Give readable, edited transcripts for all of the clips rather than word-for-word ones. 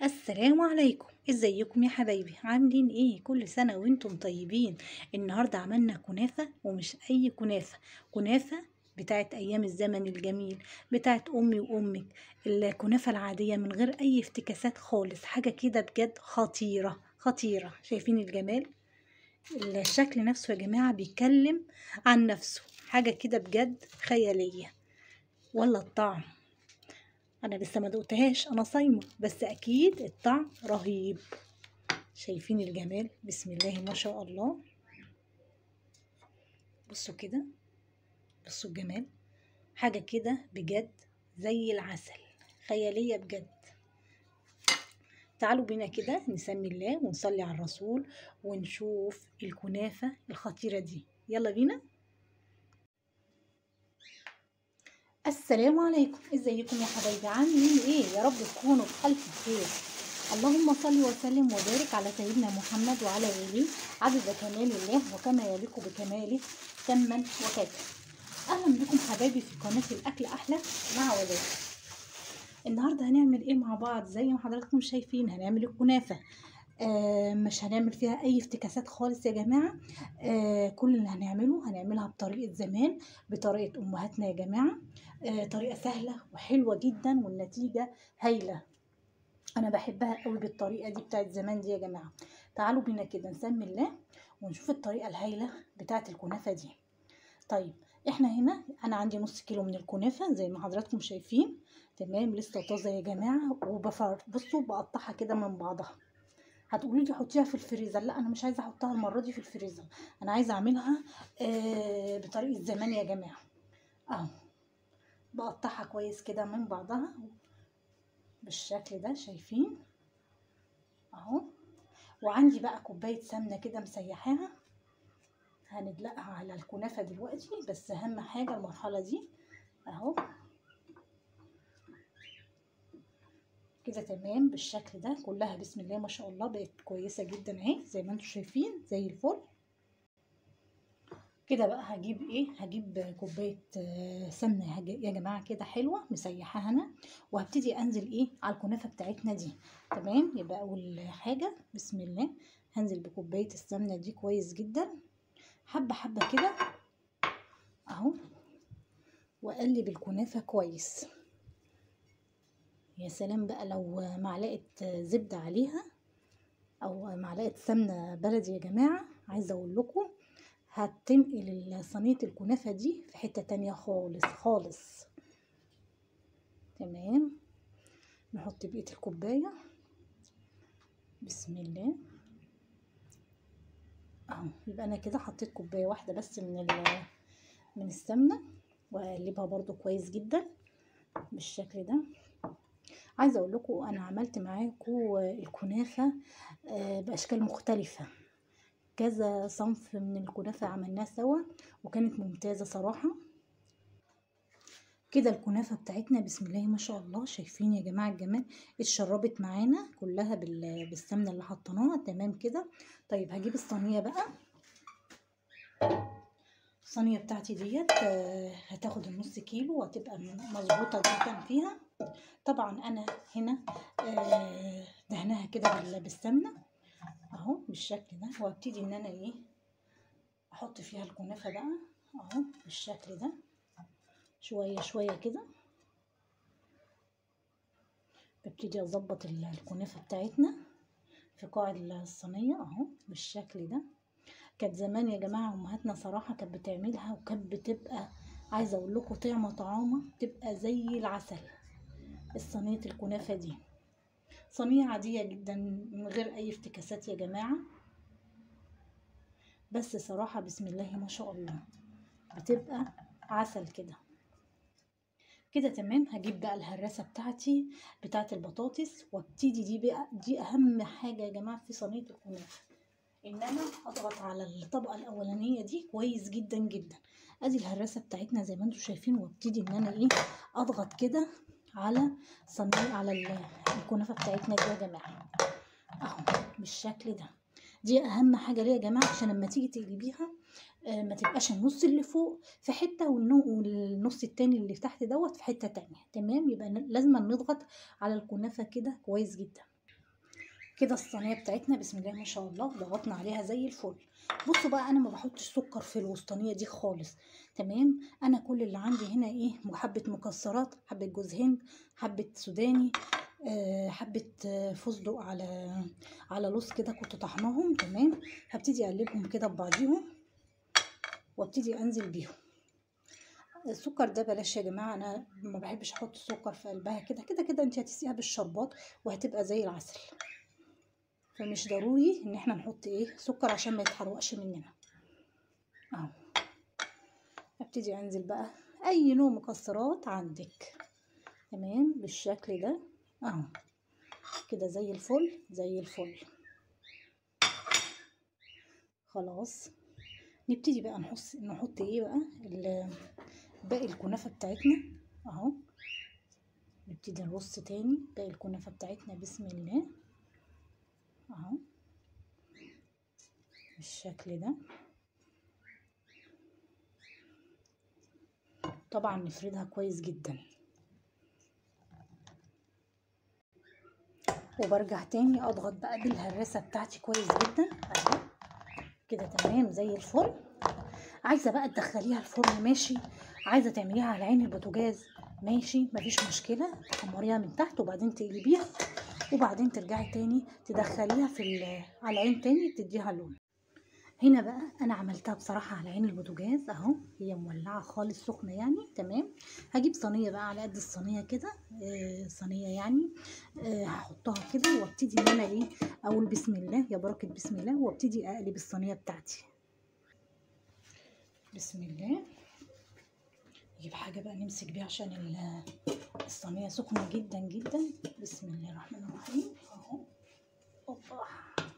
السلام عليكم، ازيكم يا حبايبي؟ عاملين ايه؟ كل سنة وانتم طيبين. النهاردة عملنا كنافة، ومش اي كنافة، كنافة بتاعت ايام الزمن الجميل، بتاعت امي وامك. الكنافة العادية من غير اي افتكاسات خالص، حاجة كده بجد خطيرة خطيرة. شايفين الجمال؟ الشكل نفسه يا جماعة بيتكلم عن نفسه، حاجة كده بجد خيالية. ولا الطعم، انا لسه ما دقتهاش، انا صايمه، بس اكيد الطعم رهيب. شايفين الجمال؟ بسم الله ما شاء الله. بصوا كده، بصوا الجمال، حاجه كده بجد زي العسل، خياليه بجد. تعالوا بينا كده نسمي الله ونصلي على الرسول ونشوف الكنافه الخطيره دي. يلا بينا. السلام عليكم، ازيكم يا حبايبي؟ عاملين ايه؟ يا رب تكونوا بألف خير. اللهم صل وسلم وبارك على سيدنا محمد وعلى اله عدد كمال الله وكما يليق بكماله تما وكيفا. اهلا بكم حبايبي في قناه الاكل احلى مع وداد. النهارده هنعمل ايه مع بعض؟ زي ما حضراتكم شايفين هنعمل الكنافه. مش هنعمل فيها اي افتكاسات خالص يا جماعه. كل اللي هنعملها بطريقه زمان، بطريقه امهاتنا يا جماعه. طريقه سهله وحلوه جدا والنتيجه هايله. انا بحبها قوي بالطريقه دي بتاعت زمان دي يا جماعه. تعالوا بينا كده نسمي الله ونشوف الطريقه الهايله بتاعت الكنافه دي. طيب، احنا هنا انا عندي نص كيلو من الكنافه زي ما حضراتكم شايفين. تمام، لسه طازه يا جماعه. بصوا بقطعها كده من بعضها. هتقولي لي حطيها في الفريزر، لا انا مش عايزه احطها المره دي في الفريزر، انا عايزه اعملها بطريقه زمان يا جماعه. اهو بقطعها كويس كده من بعضها بالشكل ده، شايفين؟ اهو. وعندي بقى كوبايه سمنه كده مسيحاها، هندلقها على الكنافه دلوقتي، بس اهم حاجه المرحله دي. اهو كده تمام بالشكل ده، كلها بسم الله ما شاء الله بقت كويسه جدا اهي زي ما انتم شايفين زي الفل. كده بقى هجيب كوبايه سمنه يا جماعه كده حلوه مسيحاها انا، وهبتدي انزل على الكنافه بتاعتنا دي. تمام، يبقى اول حاجه بسم الله هنزل بكوبايه السمنه دي كويس جدا، حبه حبه كده اهو، واقلب الكنافه كويس. يا سلام بقى لو معلقه زبده عليها او معلقه سمنه بلدي يا جماعه، عايزه اقول لكم هتنقل صينيه الكنافه دي في حته تانية خالص خالص. تمام، نحط بقيه الكوبايه بسم الله اهو. يبقى انا كده حطيت كوبايه واحده بس من السمنه، واقلبها برضو كويس جدا بالشكل ده. عايزه اقول لكم انا عملت معاكم الكنافه باشكال مختلفه، كذا صنف من الكنافه عملناه سوا وكانت ممتازه صراحه. كده الكنافه بتاعتنا بسم الله ما شاء الله، شايفين يا جماعه الجمال؟ اتشربت معانا كلها بالسمنه اللي حطيناها. تمام كده. طيب هجيب الصينيه بقى. الصينيه بتاعتي ديت هتاخد النص كيلو وهتبقى مظبوطه جدا فيها. طبعا انا هنا دهناها كده بالسمنه اهو بالشكل ده، وابتدي ان انا احط فيها الكنافه بقى اهو بالشكل ده، شويه شويه كده. ببتدي اظبط الكنافه بتاعتنا في قاع الصينيه اهو بالشكل ده. كانت زمان يا جماعه امهاتنا صراحه كانت بتعملها وكانت بتبقى، عايزه اقول لكم طعمه تبقى زي العسل. الصينيه الكنافه دي صينيه عاديه جدا من غير اي افتكاسات يا جماعه، بس صراحه بسم الله ما شاء الله بتبقى عسل كده. كده تمام، هجيب بقى الهراسه بتاعتي بتاعت البطاطس، وابتدي دي اهم حاجه يا جماعه في صينيه الكنافه، ان انا اضغط على الطبقه الاولانيه دي كويس جدا جدا. ادي الهراسه بتاعتنا زي ما انتم شايفين، وابتدي ان انا اضغط كده على صينيه على الكنافه بتاعتنا دي يا جماعه اهو بالشكل ده. دي اهم حاجه ليه يا جماعه، عشان لما تيجي تقلبيها ما تبقاش النص اللي فوق في حته والنص التاني اللي تحت دوت في حته تانية. تمام، يبقى لازم نضغط على الكنافه كده كويس جدا. كده الصينيه بتاعتنا بسم الله ما شاء الله ضغطنا عليها زي الفل. بصوا بقى انا ما بحطش سكر في الوسطانيه دي خالص. تمام، انا كل اللي عندي هنا ايه، حبه مكسرات، حبه جوز هند، حبه سوداني، حبه فستق على لوز كده كنت طحناهم. تمام، هبتدي اقلبهم كده ببعضيهم وابتدي انزل بيهم. السكر ده بلاش يا جماعه، انا ما بحبش احط السكر في قلبها. كده كده كده انت هتسقيها بالشربات وهتبقى زي العسل، فمش ضروري ان احنا نحط ايه سكر عشان ما يتحرقش مننا. اهو ابتدي انزل بقى اي نوع مكسرات عندك. تمام بالشكل ده اهو، كده زي الفل زي الفل. خلاص نبتدي بقى نحط ايه بقى باقي الكنافه بتاعتنا اهو. نبتدي نرص تاني باقي الكنافه بتاعتنا بسم الله اهو بالشكل ده. طبعا نفردها كويس جدا، وبرجع تاني اضغط بقى بالهراسه بتاعتي كويس جدا اهو كده. تمام زي الفل. عايزه بقى تدخليها الفرن ماشي، عايزه تعمليها على عين البوتاجاز ماشي، مفيش مشكله. تحمريها من تحت وبعدين تقلبيها وبعدين ترجعي تاني تدخليها على العين تاني تديها لون. هنا بقى انا عملتها بصراحه على عين البوتاجاز اهو، هي مولعه خالص سخنه يعني. تمام، هجيب صينيه بقى على قد الصينيه كده، صينيه يعني، هحطها كده وابتدي ان انا ايه اقول بسم الله يا بركه بسم الله، وابتدي اقلب الصينيه بتاعتي بسم الله. نجيب حاجه بقى نمسك بيها عشان الصينيه سخنه جدا جدا. بسم الله الرحمن الرحيم اهو، اوبا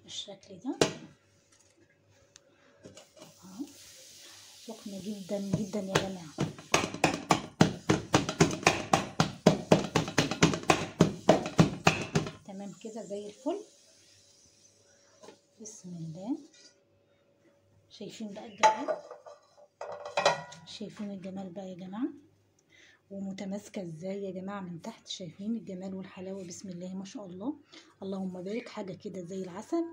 بالشكل ده اهو، سخنه جدا جدا يا جماعه. تمام كده زي الفل بسم الله. شايفين بقى الجمال، شايفين الجمال بقى يا جماعه، ومتماسكه ازاي يا جماعه من تحت. شايفين الجمال والحلاوه بسم الله ما شاء الله، اللهم بارك. حاجه كده زي العسل.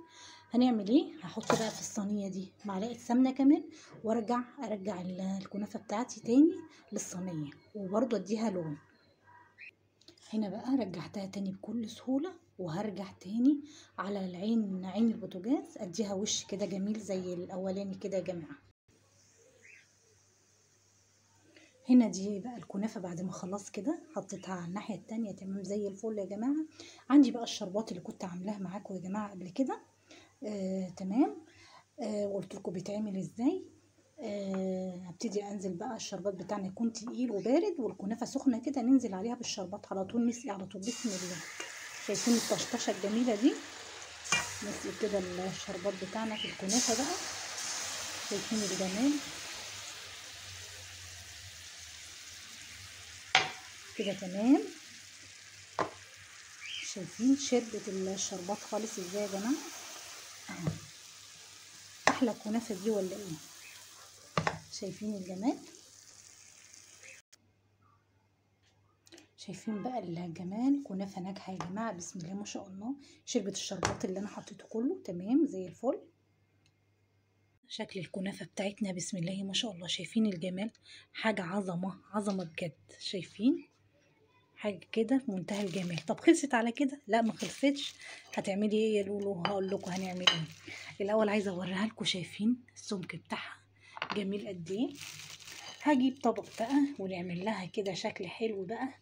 هنعمل ايه، هحط بقى في الصينيه دي معلقه سمنه كمان، وارجع الكنافه بتاعتي تاني للصينيه وبرضه اديها لون. هنا بقى رجعتها تاني بكل سهوله، وهرجع تاني على عين البوتاجاز اديها وش كده جميل زي الاولاني كده يا جماعه. هنا دي بقى الكنافه بعد ما خلاص كده حطيتها على الناحيه التانية. تمام زي الفل يا جماعه. عندي بقى الشربات اللي كنت عاملاها معاكم يا جماعه قبل كده. تمام، وقلت لكم بيتعمل ازاي. هبتدي انزل بقى الشربات بتاعنا يكون تقيل وبارد والكنافه سخنه كده، ننزل عليها بالشربات على طول، نسقي على طول بسم الله. شايفين الطشطشه الجميله دي، نسقي كده الشربات بتاعنا في الكنافه بقى. شايفين الجمال كده. تمام، شايفين شربت الشربات خالص ازاي يا جماعه اهو. احلى كنافه دي ولا ايه؟ شايفين الجمال، شايفين بقى الجمال. كنافه ناجحه يا جماعه بسم الله ما شاء الله، شربت الشربات اللي انا حطيته كله. تمام زي الفل. شكل الكنافه بتاعتنا بسم الله ما شاء الله، شايفين الجمال، حاجه عظمه عظمه بجد. شايفين حاجه كده في منتهى الجمال. طب خلصت على كده؟ لا ما خلصتش. هتعملي ايه يا لولو؟ هقول لكم هنعمل ايه. الاول عايزه اوريها لكم، شايفين السمك بتاعها جميل قد ايه. هجيب طبق بقى ونعمل لها كده شكل حلو بقى،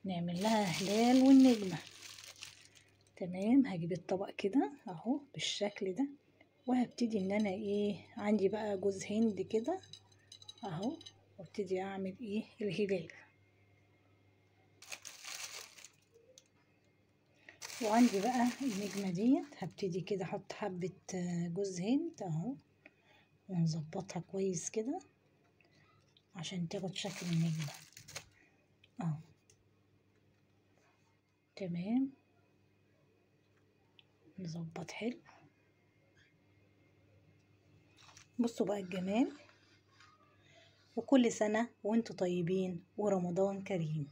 نعمل لها هلال والنجمه. تمام، هجيب الطبق كده اهو بالشكل ده، وهبتدي ان انا ايه، عندي بقى جوز هند كده اهو، وابتدي اعمل ايه الهلال. وعندي بقى النجمه ديت، هبتدي كده احط حبه جوز هند اهو، ونظبطها كويس كده عشان تاخد شكل النجمه اهو. تمام، نظبط حلو. بصوا بقى الجمال، وكل سنه وانتوا طيبين ورمضان كريم.